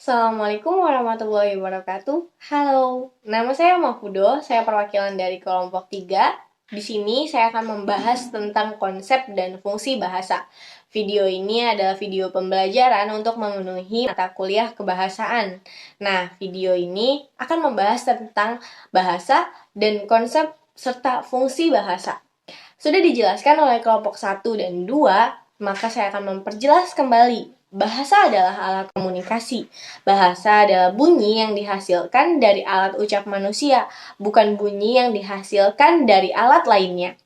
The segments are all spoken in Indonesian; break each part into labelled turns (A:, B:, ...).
A: Assalamualaikum warahmatullahi wabarakatuh. Halo, nama saya Mahfudo, saya perwakilan dari kelompok 3. Di sini saya akan membahas tentang konsep dan fungsi bahasa. Video ini adalah video pembelajaran untuk memenuhi mata kuliah kebahasaan. Nah, video ini akan membahas tentang bahasa dan konsep serta fungsi bahasa. Sudah dijelaskan oleh kelompok 1 dan 2, maka saya akan memperjelas kembali. Bahasa adalah alat komunikasi. Bahasa adalah bunyi yang dihasilkan dari alat ucap manusia, bukan bunyi yang dihasilkan dari alat lainnya.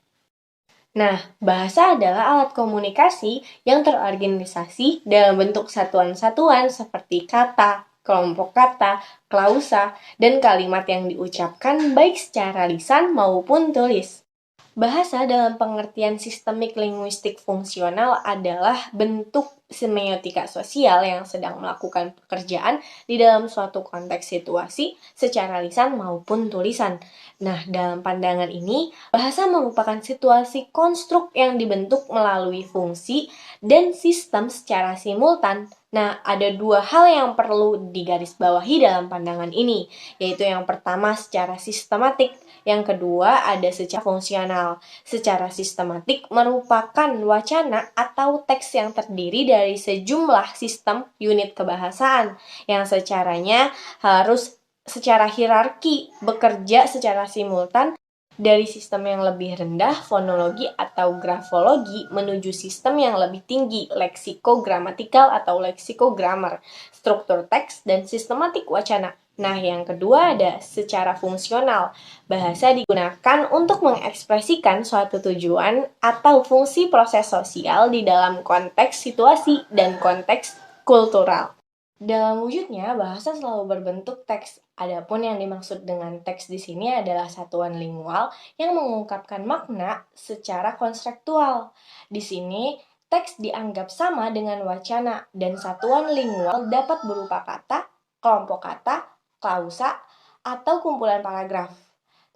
A: Nah, bahasa adalah alat komunikasi yang terorganisasi dalam bentuk satuan-satuan seperti kata, kelompok kata, klausa, dan kalimat yang diucapkan baik secara lisan maupun tulis. Bahasa dalam pengertian sistemik linguistik fungsional adalah bentuk semiotika sosial yang sedang melakukan pekerjaan di dalam suatu konteks situasi secara lisan maupun tulisan. Nah, dalam pandangan ini, bahasa merupakan situasi konstruk yang dibentuk melalui fungsi dan sistem secara simultan. Nah, ada dua hal yang perlu digarisbawahi dalam pandangan ini, yaitu yang pertama secara sistematik, yang kedua ada secara fungsional. Secara sistematik merupakan wacana atau teks yang terdiri dari sejumlah sistem unit kebahasaan yang secaranya harus secara hierarki bekerja secara simultan dari sistem yang lebih rendah, fonologi atau grafologi, menuju sistem yang lebih tinggi, leksiko-gramatikal atau leksiko-grammar, struktur teks, dan sistematik wacana. Nah, yang kedua ada secara fungsional. Bahasa digunakan untuk mengekspresikan suatu tujuan atau fungsi proses sosial di dalam konteks situasi dan konteks kultural. Dalam wujudnya, bahasa selalu berbentuk teks. Adapun yang dimaksud dengan teks di sini adalah satuan lingual yang mengungkapkan makna secara konseptual. Di sini, teks dianggap sama dengan wacana dan satuan lingual dapat berupa kata, kelompok kata, klausa, atau kumpulan paragraf.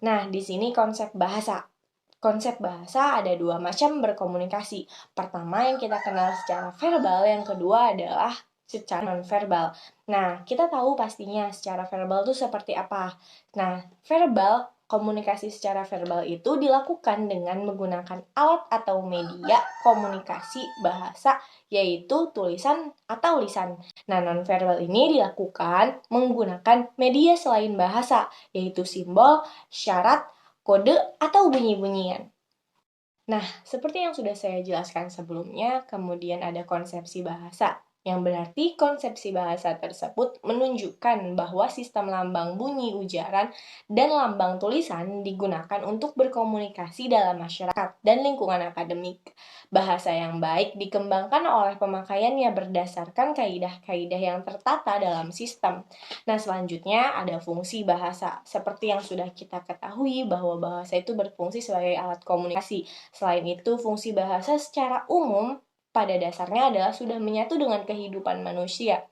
A: Nah, di sini konsep bahasa. Konsep bahasa ada dua macam berkomunikasi. Pertama yang kita kenal secara verbal, yang kedua adalah secara non-verbal. Nah, kita tahu pastinya secara verbal itu seperti apa. Nah, komunikasi secara verbal itu dilakukan dengan menggunakan alat atau media komunikasi bahasa, yaitu tulisan atau lisan. Nah, non-verbal ini dilakukan menggunakan media selain bahasa, yaitu simbol, syarat, kode, atau bunyi-bunyian. Nah, seperti yang sudah saya jelaskan sebelumnya, kemudian ada konsepsi bahasa, yang berarti konsepsi bahasa tersebut menunjukkan bahwa sistem lambang bunyi ujaran dan lambang tulisan digunakan untuk berkomunikasi dalam masyarakat dan lingkungan akademik. Bahasa yang baik dikembangkan oleh pemakaiannya berdasarkan kaidah-kaidah yang tertata dalam sistem. Nah, selanjutnya ada fungsi bahasa. Seperti yang sudah kita ketahui bahwa bahasa itu berfungsi sebagai alat komunikasi. Selain itu, fungsi bahasa secara umum pada dasarnya adalah sudah menyatu dengan kehidupan manusia.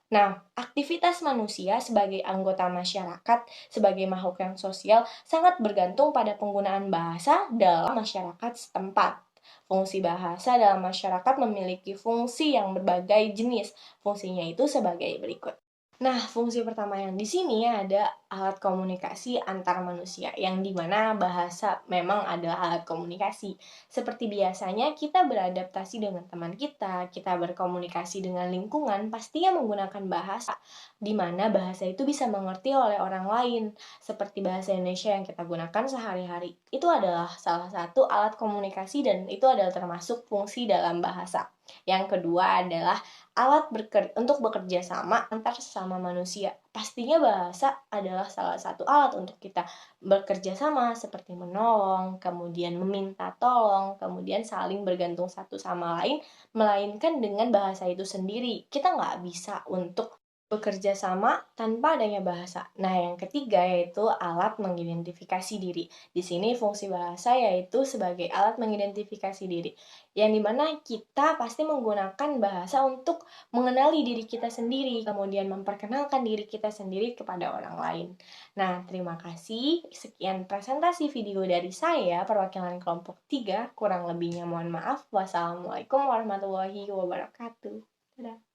A: Nah, aktivitas manusia sebagai anggota masyarakat, sebagai makhluk yang sosial, sangat bergantung pada penggunaan bahasa dalam masyarakat setempat. Fungsi bahasa dalam masyarakat memiliki fungsi yang berbagai jenis. Fungsinya itu sebagai berikut. Nah, fungsi pertama yang di sini ada alat komunikasi antar manusia, yang dimana bahasa memang adalah alat komunikasi. Seperti biasanya kita beradaptasi dengan teman kita berkomunikasi dengan lingkungan, pastinya menggunakan bahasa, di mana bahasa itu bisa mengerti oleh orang lain. Seperti bahasa Indonesia yang kita gunakan sehari-hari. Itu adalah salah satu alat komunikasi dan itu adalah termasuk fungsi dalam bahasa. Yang kedua adalah alat untuk bekerja sama antar sesama manusia. Pastinya bahasa adalah salah satu alat untuk kita bekerja sama, seperti menolong, kemudian meminta tolong, kemudian saling bergantung satu sama lain, melainkan dengan bahasa itu sendiri. Kita nggak bisa untuk bekerja sama tanpa adanya bahasa. Nah, yang ketiga yaitu alat mengidentifikasi diri. Di sini fungsi bahasa yaitu sebagai alat mengidentifikasi diri, yang dimana kita pasti menggunakan bahasa untuk mengenali diri kita sendiri, kemudian memperkenalkan diri kita sendiri kepada orang lain. Nah, terima kasih. Sekian presentasi video dari saya, perwakilan kelompok 3. Kurang lebihnya mohon maaf. Wassalamualaikum warahmatullahi wabarakatuh. Dadah.